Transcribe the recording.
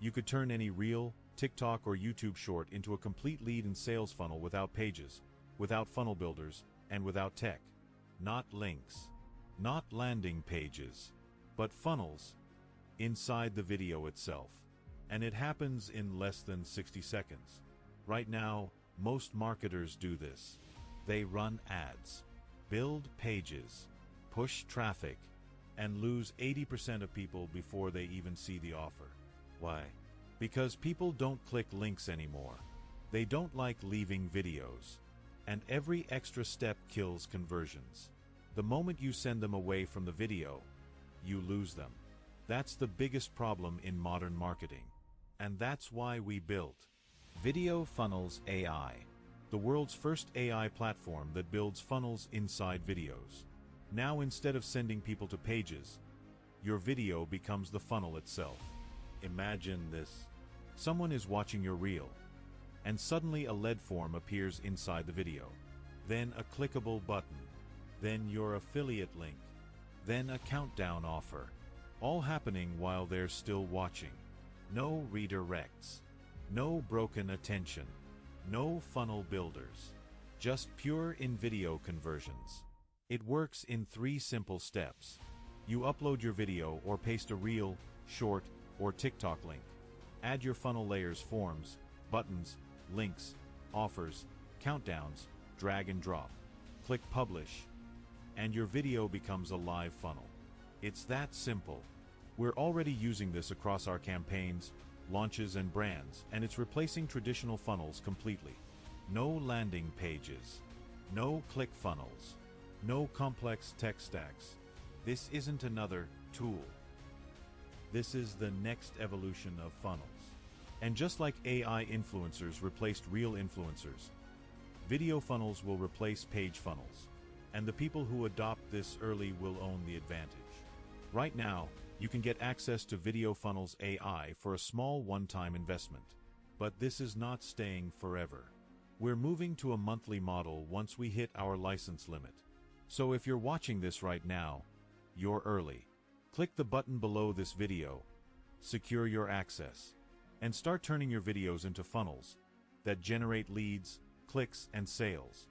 You could turn any reel, TikTok or YouTube short into a complete lead and sales funnel without pages, without funnel builders, and without tech. Not links, not landing pages, but funnels inside the video itself. And it happens in less than 60 seconds. Right now, most marketers do this. They run ads, build pages, push traffic, and lose 80% of people before they even see the offer. Why? Because people don't click links anymore. They don't like leaving videos. And every extra step kills conversions. The moment you send them away from the video, you lose them. That's the biggest problem in modern marketing. And that's why we built Video Funnels AI, the world's first AI platform that builds funnels inside videos. Now instead of sending people to pages, your video becomes the funnel itself. Imagine this. Someone is watching your reel, and suddenly a lead form appears inside the video. Then a clickable button. Then your affiliate link. Then a countdown offer. All happening while they're still watching. No redirects. No broken attention. No funnel builders. Just pure in-video conversions. It works in 3 simple steps. You upload your video or paste a reel, short, or TikTok link. Add your funnel layers, forms, buttons, links, offers, countdowns, drag and drop. Click publish, and your video becomes a live funnel. It's that simple. We're already using this across our campaigns, launches and brands, and it's replacing traditional funnels completely. No landing pages. No click funnels. No complex tech stacks. This isn't another tool. This is the next evolution of funnels. And just like AI influencers replaced real influencers, video funnels will replace page funnels. And the people who adopt this early will own the advantage. Right now, you can get access to Video Funnels AI for a small one-time investment. But this is not staying forever. We're moving to a monthly model once we hit our license limit. So if you're watching this right now, you're early. Click the button below this video, secure your access, and start turning your videos into funnels that generate leads, clicks, and sales.